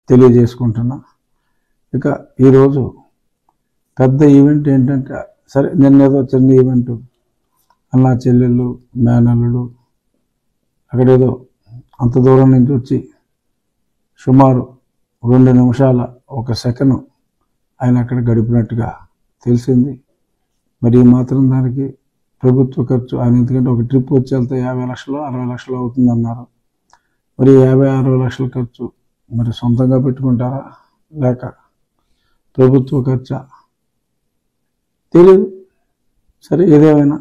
తెలియజేసుకుంటున్నా. ఇక ఈరోజు పెద్ద ఈవెంట్ ఏంటంటే, సరే నిన్నేదో చిన్న ఈవెంట్, అన్నా చెల్లెళ్ళు మేనల్లుడు అక్కడేదో అంత దూరం నుంచి వచ్చి సుమారు 2 నిమిషాల 1 సెకను ఆయన అక్కడ గడిపినట్టుగా తెలిసింది. మరి ఈ మాత్రం దానికి ప్రభుత్వ ఖర్చు ఆయన, ఎందుకంటే ఒక ట్రిప్ వచ్చి వెళ్తే 50 లక్షలు 60 లక్షలు అవుతుందన్నారు. మరి 50-60 లక్షల ఖర్చు మరి సొంతంగా పెట్టుకుంటారా లేక ప్రభుత్వ ఖర్చా తెలియదు. సరే ఏదేమైనా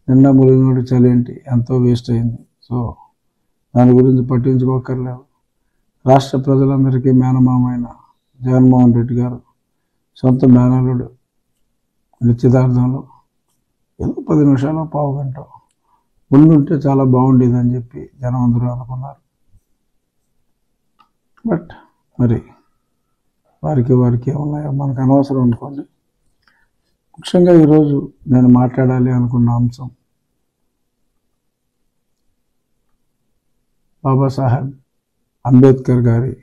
నిన్న ములినోడి చలి ఏంటి ఎంతో వేస్ట్ అయింది. సో దాని గురించి పట్టించుకోకర్లేదు. రాష్ట్ర ప్రజలందరికీ మేనమామైన జగన్మోహన్ రెడ్డి గారు సొంత మేనల్లుడు నిశ్చితార్థంలో ఏదో 10 నిమిషాలు పావు గంట ఉండుంటే చాలా బాగుండేదని చెప్పి జనం అందరూ అనుకున్నారు. బట్ మరి వారికి ఏమున్నాయో మనకు అనవసరం అనుకోండి. ముఖ్యంగా ఈరోజు నేను మాట్లాడాలి అనుకున్న అంశం బాబాసాహెబ్ అంబేద్కర్ గారి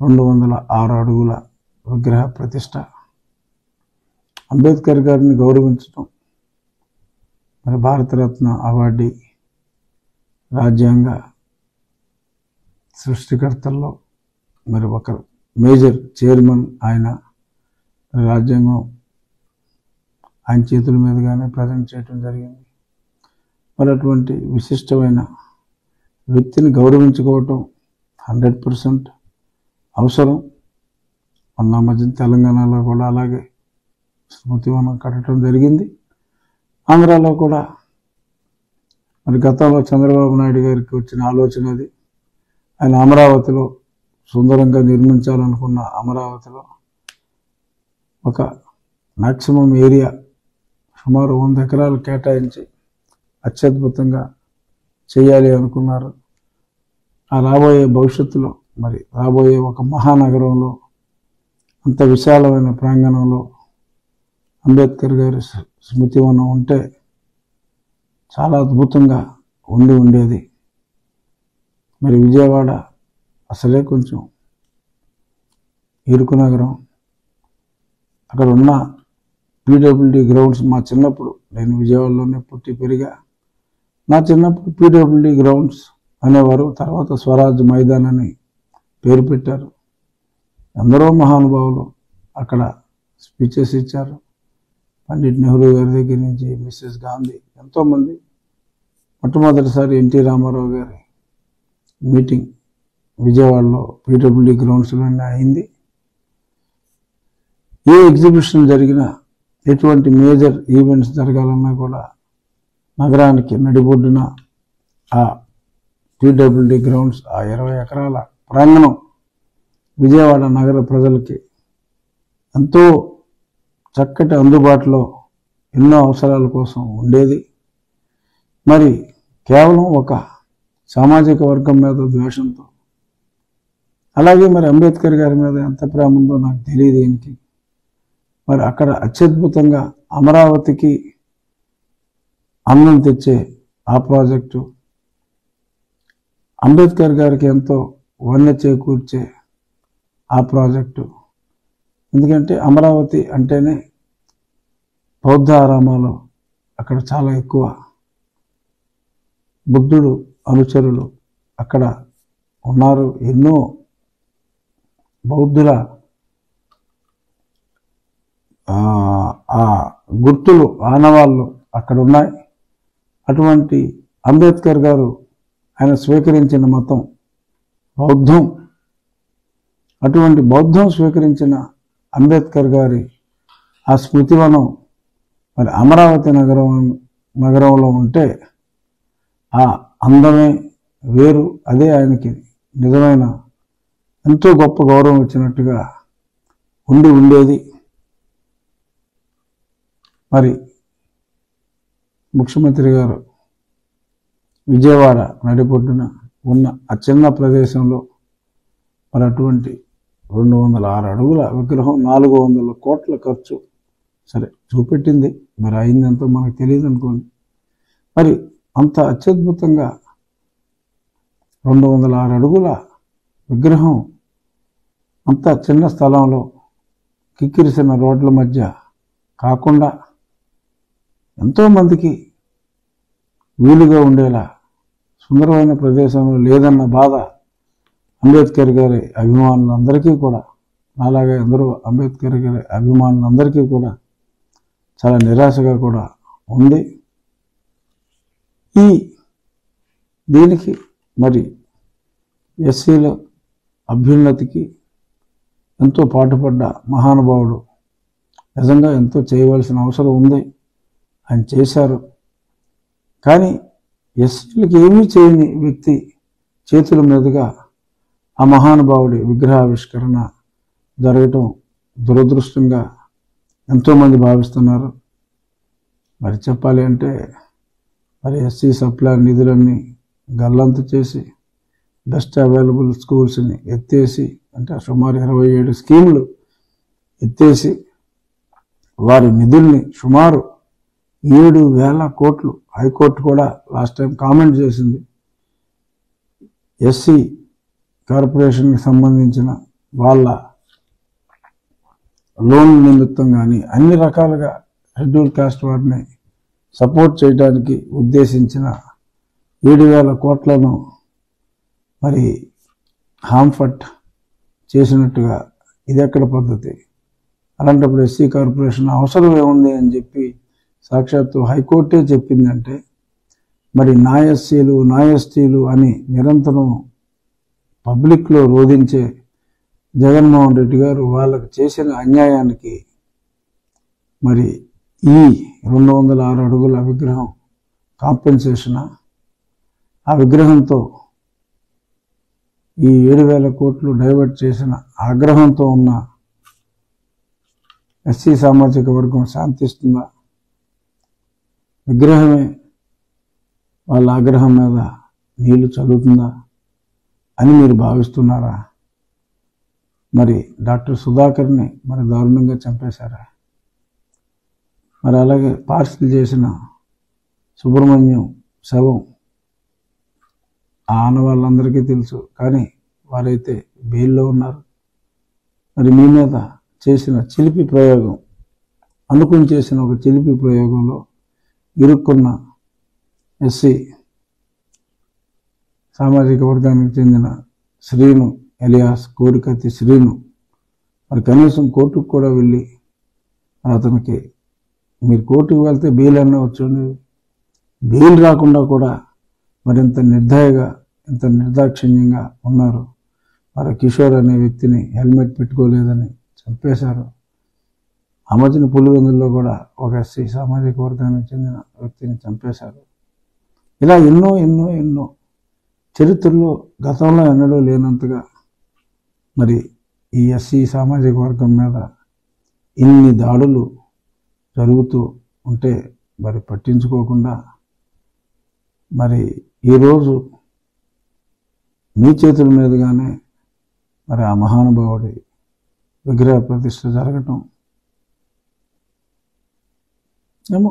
206 అడుగుల విగ్రహ ప్రతిష్ట. అంబేద్కర్ గారిని గౌరవించడం, మరి భారతరత్న అవార్డీ, రాజ్యాంగ సృష్టికర్తల్లో మరి ఒకరు, మేజర్ చైర్మన్ ఆయన. రాజ్యాంగం ఆయన చేతుల మీదుగానే ప్రజెంట్ చేయడం జరిగింది. మరి అటువంటి విశిష్టమైన వ్యక్తిని గౌరవించుకోవటం 100% అవసరం. మొన్న మధ్య తెలంగాణలో కూడా అలాగే స్మృతివనం కట్టడం జరిగింది. ఆంధ్రాలో కూడా మరి గతంలో చంద్రబాబు నాయుడు గారికి వచ్చిన ఆలోచన అది. ఆయన అమరావతిలో సుందరంగా నిర్మించాలనుకున్న అమరావతిలో ఒక మ్యాక్సిమం ఏరియా సుమారు 100 ఎకరాలు కేటాయించి అత్యద్భుతంగా చేయాలి అనుకున్నారు. ఆ రాబోయే భవిష్యత్తులో మరి రాబోయే ఒక మహానగరంలో అంత విశాలమైన ప్రాంగణంలో అంబేద్కర్ గారి స్మృతివనం ఉంటే చాలా అద్భుతంగా ఉండేది. మరి విజయవాడ అసలే కొంచెం ఇరుకు నగరం. అక్కడ ఉన్న పీడబ్ల్యూడీ గ్రౌండ్స్, మా చిన్నప్పుడు, నేను విజయవాడలోనే పుట్టి పెరిగా, నా చిన్నప్పుడు పీడబ్ల్యూడీ గ్రౌండ్స్ అనేవారు. తర్వాత స్వరాజ్ మైదాన్ అని పేరు పెట్టారు. ఎందరో మహానుభావులు అక్కడ స్పీచెస్ ఇచ్చారు. పండిట్ నెహ్రూ గారి దగ్గర నుంచి మిస్సెస్ గాంధీ, ఎంతోమంది. మొట్టమొదటిసారి ఎన్టీ రామారావు గారి మీటింగ్ విజయవాడలో పీడబ్ల్యూడీ గ్రౌండ్స్లోనే అయింది. ఏ ఎగ్జిబిషన్ జరిగినా, ఎటువంటి మేజర్ ఈవెంట్స్ జరగాలన్నా కూడా నగరానికి నడిబొడ్డున ఆ పీడబ్ల్యూడీ గ్రౌండ్స్, ఆ 20 ఎకరాల ప్రాంగణం విజయవాడ నగర ప్రజలకి ఎంతో చక్కటి అందుబాటులో ఎన్నో అవసరాల కోసం ఉండేది. మరి కేవలం ఒక సామాజిక వర్గం మీద ద్వేషంతో, అలాగే మరి అంబేద్కర్ గారి మీద ఎంత ప్రేమ ఉందో నాకు తెలియదు ఏంటి. మరి అక్కడ అత్యద్భుతంగా అమరావతికి అందం తెచ్చే ఆ ప్రాజెక్టు, అంబేద్కర్ గారికి ఎంతో వన్నె చేకూర్చే ఆ ప్రాజెక్టు. ఎందుకంటే అమరావతి అంటేనే బౌద్ధ ఆరామాలు అక్కడ చాలా ఎక్కువ, బుద్ధుడు అనుచరులు అక్కడ ఉన్నారు. ఎన్నో బౌద్ధుల ఆ గుర్తులు, ఆనవాళ్ళు అక్కడ ఉన్నాయి. అటువంటి అంబేద్కర్ గారు ఆయన స్వీకరించిన మతం బౌద్ధం. అటువంటి బౌద్ధం స్వీకరించిన అంబేద్కర్ గారి ఆ స్మృతివనం మరి అమరావతి నగరంలో ఉంటే ఆ అందమే వేరు. అదే ఆయనకి నిజమైన ఎంతో గొప్ప గౌరవం ఇచ్చినట్టుగా ఉండేది. మరి ముఖ్యమంత్రి గారు విజయవాడ నడిబొడ్డున ఉన్న ఆ చిన్న ప్రదేశంలో మరి అటువంటి 206 అడుగుల విగ్రహం, 400 కోట్ల ఖర్చు సరే చూపెట్టింది. మరి అయిందంతో మనకు తెలియదు అనుకోండి. మరి అంత అత్యద్భుతంగా 206 అడుగుల విగ్రహం అంత చిన్న స్థలంలో కిక్కిరిసిన రోడ్ల మధ్య కాకుండా ఎంతోమందికి వీలుగా ఉండేలా సుందరమైన ప్రదేశంలో లేదన్న బాధ అంబేద్కర్ గారి అభిమానులందరికీ కూడా, అలాగే అందరూ అంబేద్కర్ గారి అభిమానులందరికీ కూడా చాలా నిరాశగా కూడా ఉంది. దీనికి మరి ఎస్సీల అభ్యున్నతికి ఎంతో పాటుపడ్డ మహానుభావుడు, నిజంగా ఎంతో చేయవలసిన అవసరం ఉంది, ఆయన చేశారు. కానీ ఎస్సీలకి ఏమీ చేయని వ్యక్తి చేతుల మీదుగా ఆ మహానుభావుడి విగ్రహావిష్కరణ జరగటం దురదృష్టంగా ఎంతోమంది భావిస్తున్నారు. మరి చెప్పాలి అంటే మరి ఎస్సీ సప్లాన్ నిధులన్నీ గల్లంతు చేసి బెస్ట్ అవైలబుల్ స్కూల్స్ని ఎత్తేసి, అంటే సుమారు 27 స్కీములు ఎత్తేసి వారి నిధుల్ని సుమారు 7,000 కోట్లు, హైకోర్టు కూడా లాస్ట్ టైం కామెంట్ చేసింది, ఎస్సీ కార్పొరేషన్కి సంబంధించిన వాళ్ళ లోన్ల నిమిత్తం కానీ అన్ని రకాలుగా షెడ్యూల్ కాస్ట్ వారిని సపోర్ట్ చేయడానికి ఉద్దేశించిన 7,000 కోట్లను మరి హాంఫర్ట్ చేసినట్టుగా ఇది ఎక్కడ పద్ధతి? అలాంటప్పుడు ఎస్సీ కార్పొరేషన్ అవసరం ఏముంది అని చెప్పి సాక్షాత్తు హైకోర్టే చెప్పిందంటే, మరి నా ఎస్సీలు నా ఎస్టీలు అని నిరంతరం పబ్లిక్లో రోధించే జగన్మోహన్ రెడ్డి గారు వాళ్ళకు చేసిన అన్యాయానికి మరి ఈ 206 అడుగుల విగ్రహం కాంపెన్సేషన్, ఆ విగ్రహంతో ఈ 7,000 కోట్లు డైవర్ట్ చేసిన ఆగ్రహంతో ఉన్న ఎస్సీ సామాజిక వర్గం శాంతిస్తుందా? విగ్రహమే వాళ్ళ ఆగ్రహం మీద నీళ్లు చల్లుతుందా అని మీరు భావిస్తున్నారా? మరి డాక్టర్ సుధాకర్ని మరి దారుణంగా చంపేశారా? మరి అలాగే పార్సిల్ చేసిన సుబ్రహ్మణ్యం శవం ఆ ఆనవాళ్ళందరికీ తెలుసు, కానీ వారైతే బెయిల్లో ఉన్నారు. మరి మీ మీద చేసిన చిలిపి ప్రయోగం, అనుకుని చేసిన ఒక చిలిపి ప్రయోగంలో ఇరుక్కున్న ఎస్సీ సామాజిక వర్గానికి చెందిన శ్రీను ఎలియాస్ కోడికత్తి శ్రీను మరి కనీసం కోర్టుకు కూడా వెళ్ళి అతనికి, మీరు కోర్టుకు వెళ్తే బెయిల్ అన్నా వచ్చండి, బెయిల్ రాకుండా కూడా మరింత నిర్దయగా, ఇంత నిర్దాక్షిణ్యంగా ఉన్నారు. మరి కిషోర్ అనే వ్యక్తిని హెల్మెట్ పెట్టుకోలేదని చంపేశారు. ఆ మధ్యన పులివెందుల్లో కూడా ఒక ఎస్సీ సామాజిక వర్గానికి చెందిన వ్యక్తిని చంపేశారు. ఇలా ఎన్నో ఎన్నో ఎన్నో చరిత్రలో గతంలో ఎన్నడూ లేనంతగా మరి ఈ ఎస్సీ సామాజిక వర్గం మీద ఇన్ని దాడులు జరుగుతూ ఉంటే మరి పట్టించుకోకుండా మరి ఈరోజు మీ చేతుల మీదుగానే మరి ఆ మహానుభావుడి విగ్రహ ప్రతిష్ఠ జరగటం ఏమో,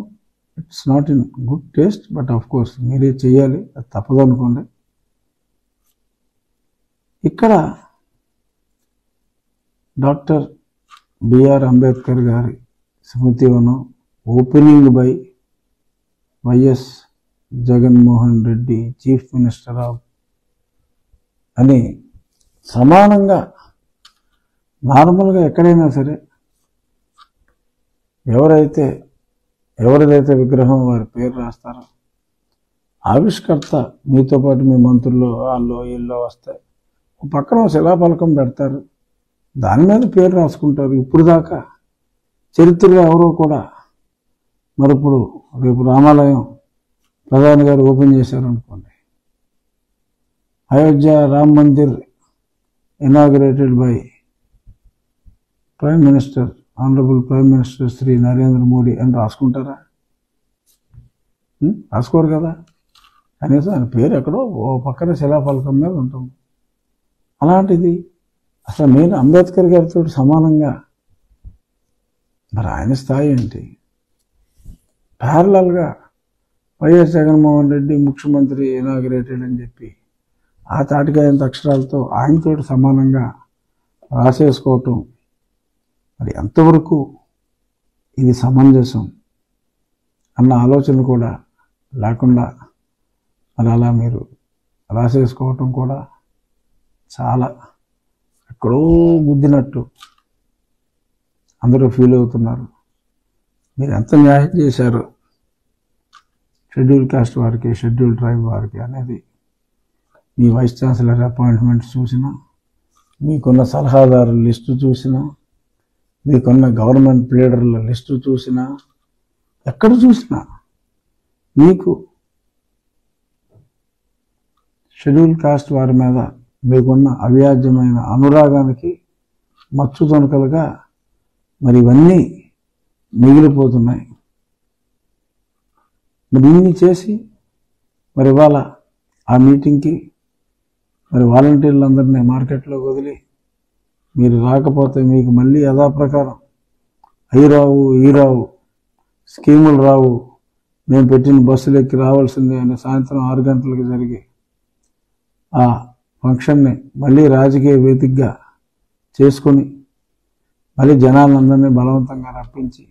it's not in good taste, but of course మీరే చేయాలి, అది తప్పదు అనుకోండి. ఇక్కడ డాక్టర్ బిఆర్ అంబేద్కర్ గారి స్మృతివనం opening by Y S Jaganmohan Reddy chief minister of అని సమానంగా నార్మల్గా ఎక్కడైనా సరే ఎవరిదైతే విగ్రహం వారి పేరు రాస్తారో ఆవిష్కర్త మీతో పాటు మీ మంత్రులు వాళ్ళు వీళ్ళు వస్తాయి, పక్కన శిలాఫలకం పెడతారు, దాని మీద పేరు రాసుకుంటారు. ఇప్పుడు దాకా చరిత్రలో ఎవరో కూడా మరి ఇప్పుడు రేపు రామాలయం ప్రధాని గారు ఓపెన్ చేశారనుకోండి, Ayodhya Ram Mandir inaugurated by prime minister, honourable prime minister Shri Narendra Modi అని రాసుకుంటారా? రాసుకోరు కదా. కనీసం ఆయన పేరు ఎక్కడో ఓ పక్కన శిలాఫలకం మీద ఉంటుంది. అలాంటిది అసలు నేను అంబేద్కర్ గారితో సమానంగా మరి ఆయన స్థాయి ఏంటి? ప్యారలల్గా వైఎస్ జగన్మోహన్ రెడ్డి ముఖ్యమంత్రి ఇనాగ్రేటెడ్ అని చెప్పి ఆ తాటికాయంత అక్షరాలతో ఆయనతో సమానంగా రాసేసుకోవటం మరి ఎంతవరకు ఇది సమంజసం అన్న ఆలోచన కూడా లేకుండా మరి అలా మీరు రాసేసుకోవటం కూడా చాలా ఎక్కడో గుద్దినట్టు అందరూ ఫీల్ అవుతున్నారు. మీరు ఎంత న్యాయం చేశారు షెడ్యూల్ కాస్ట్ వారికి, షెడ్యూల్ ట్రైబ్ వారికి అనేది మీ వైస్ ఛాన్సలర్ అపాయింట్మెంట్స్ చూసినా, మీకున్న సలహాదారుల లిస్టు చూసినా, మీకున్న గవర్నమెంట్ లీడర్ల లిస్టు చూసినా, ఎక్కడ చూసినా మీకు షెడ్యూల్ కాస్ట్ వారి మీద మీకున్న అవ్యాజ్యమైన అనురాగానికి మచ్చు తొనకలుగా మరి ఇవన్నీ మిగిలిపోతున్నాయి. మరి ఇన్ని చేసి మరి ఇవాళ ఆ మీటింగ్కి మరి వాలంటీర్లందరినీ మార్కెట్లో వదిలి మీరు రాకపోతే మీకు మళ్ళీ యథాప్రకారం అవి రావు, ఈ రావు, స్కీములు రావు, మేము పెట్టిన బస్సులు ఎక్కి రావాల్సిందే అని సాయంత్రం 6 గంటలకు జరిగి ఆ ఫంక్షన్ని మళ్ళీ రాజకీయ వేదికగా చేసుకొని మళ్ళీ జనాలందరినీ బలవంతంగా రప్పించి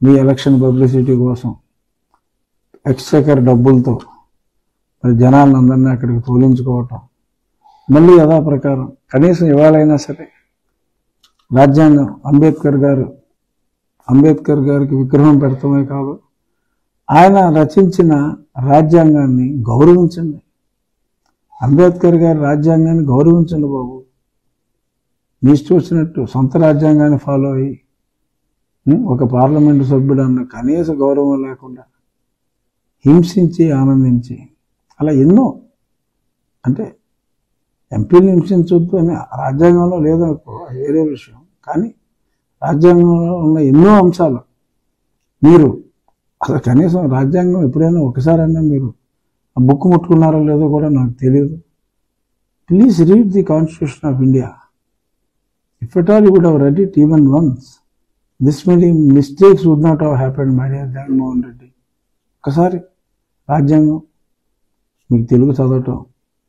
మీ ఎలక్షన్ పబ్లిసిటీ కోసం ఎక్స్‌చక్కర్ డబ్బులతో మరి జనాలందరినీ అక్కడికి తోలించుకోవటం, మళ్ళీ యథాప్రకారం కనీసం ఇవాళైనా సరే రాజ్యాంగం అంబేద్కర్ గారికి విగ్రహం పెడతామే కాదు, ఆయన రచించిన రాజ్యాంగాన్ని గౌరవించండి. అంబేద్కర్ గారి రాజ్యాంగాన్ని గౌరవించండి బాబు. మీ ఇష్టం వచ్చినట్టు సొంత రాజ్యాంగాన్ని ఫాలో అయ్యి ఒక పార్లమెంటు సభ్యుడు అన్న కనీస గౌరవం లేకుండా హింసించి ఆనందించి అలా ఎన్నో, అంటే ఎంపీని హింసించొద్దు అని రాజ్యాంగంలో లేదనుకో వేరే విషయం, కానీ రాజ్యాంగంలో ఉన్న ఎన్నో అంశాలు మీరు అసలు కనీసం రాజ్యాంగం ఎప్పుడైనా ఒకసారైనా మీరు ఆ బుక్ ముట్టుకున్నారో లేదో కూడా నాకు తెలియదు. Please read the constitution of India. If at all you would have read it even once, this many mistakes would not have happened, my dear Jagannath Reddy. ఒకసారి రాజ్యాంగం మీకు తెలుగు చదవటం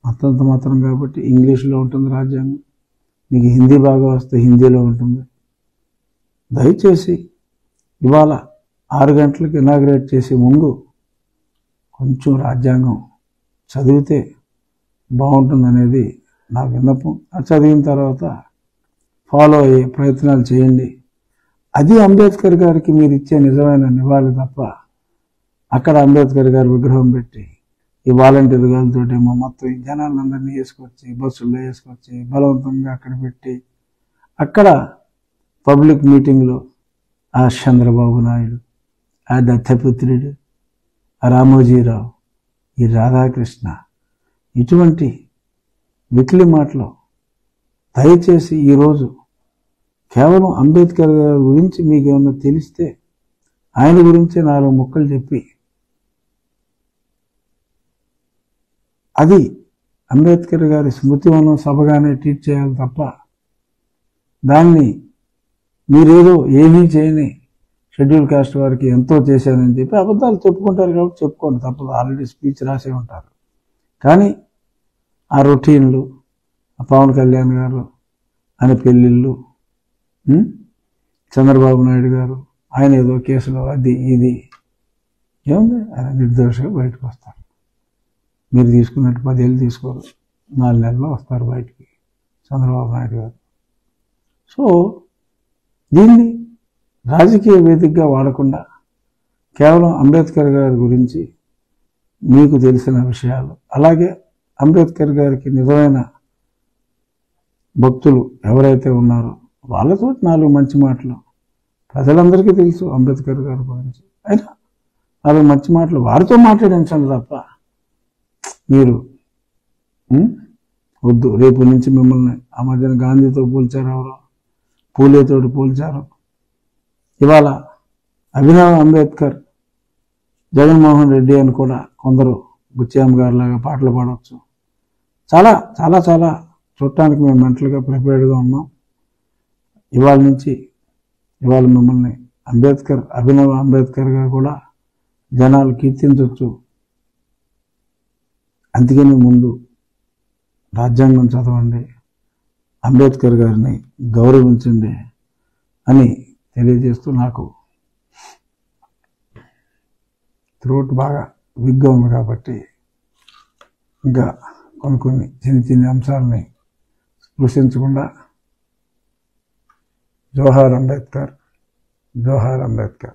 అంతంత మాత్రం కాబట్టి ఇంగ్లీష్లో ఉంటుంది రాజ్యాంగం, మీకు హిందీ బాగా వస్తే హిందీలో ఉంటుంది. దయచేసి ఇవాళ 6 గంటలకు ఇనాగ్రేట్ చేసే ముందు కొంచెం రాజ్యాంగం చదివితే బాగుంటుందనేది నా విన్నపం. చదివిన తర్వాత ఫాలో అయ్యే ప్రయత్నాలు చేయండి. అది అంబేద్కర్ గారికి మీరు ఇచ్చే నిజమైన నివాళి తప్ప అక్కడ అంబేద్కర్ గారి విగ్రహం పెట్టి ఈ వాలంటీర్ గారితోటేమో మొత్తం ఈ జనాలందరినీ వేసుకొచ్చి బస్సుల్లో వేసుకొచ్చి బలవంతంగా అక్కడ పెట్టి అక్కడ పబ్లిక్ మీటింగ్లో ఆ చంద్రబాబు నాయుడు, ఆ దత్తపుత్రుడు, ఆ రామోజీరావు, ఈ రాధాకృష్ణ, ఇటువంటి వికిలి మాటలు దయచేసి ఈరోజు కేవలం అంబేద్కర్ గారి గురించి మీకు ఏమన్నా తెలిస్తే ఆయన గురించి 4 ముక్కలు చెప్పి అది అంబేద్కర్ గారి స్మృతివనం సభగానే ట్రీట్ చేయాలి తప్ప దాన్ని మీరేదో ఏమీ చేయని షెడ్యూల్ కాస్ట్ వారికి ఎంతో చేశానని చెప్పి అబద్ధాలు చెప్పుకుంటారు కాబట్టి చెప్పుకోండి, తప్పదు. ఆల్రెడీ స్పీచ్ రాసే ఉంటారు. కానీ ఆ రొటీన్లు, ఆ పవన్ కళ్యాణ్ గారు ఆయన పెళ్ళిళ్ళు, చంద్రబాబు నాయుడు గారు ఆయన ఏదో కేసులో అది ఇది ఏముంది, ఆయన నిర్దోషంగా బయటకు వస్తారు. మీరు తీసుకున్నట్టు 10 ఏళ్ళు తీసుకోరు, 4 నెలల్లో వస్తారు బయటికి చంద్రబాబు నాయుడు గారు. సో దీన్ని రాజకీయ వేదికగా వాడకుండా కేవలం అంబేద్కర్ గారి గురించి మీకు తెలిసిన విషయాలు, అలాగే అంబేద్కర్ గారికి నిజమైన భక్తులు ఎవరైతే ఉన్నారో వాళ్ళతో 4 మంచి మాటలు, ప్రజలందరికీ తెలుసు అంబేద్కర్ గారి గురించి, అయినా 4 మంచి మాటలు వారితో మాట్లాడించండి తప్ప మీరు వద్దు. రేపు నుంచి మిమ్మల్ని ఆ మధ్యన గాంధీతో పోల్చారు, ఎవరో పూలేతో పోల్చారు. ఇవాళ అభినవ్ అంబేద్కర్, జగన్మోహన్ రెడ్డి అని కూడా కొందరు బుచ్చేమ్ గారిలాగా పాటలు పాడవచ్చు. చాలా చాలా చాలా చూడటానికి మేము మెంటల్గా ప్రిపేర్డ్గా ఉన్నాం. ఇవాళ నుంచి ఇవాళ మిమ్మల్ని అభినవ్ అంబేద్కర్గా కూడా జనాలు కీర్తించవచ్చు. అందుకని ముందు రాజ్యాంగం చదవండి, అంబేద్కర్ గారిని గౌరవించండి అని తెలియజేస్తూ, నాకు త్రోట్ బాగా విగ్గా ఉంది కాబట్టి ఇంకా కొన్ని చిన్న అంశాలని స్పృశించకుండా జోహార్ అంబేద్కర్, జోహార్ అంబేద్కర్.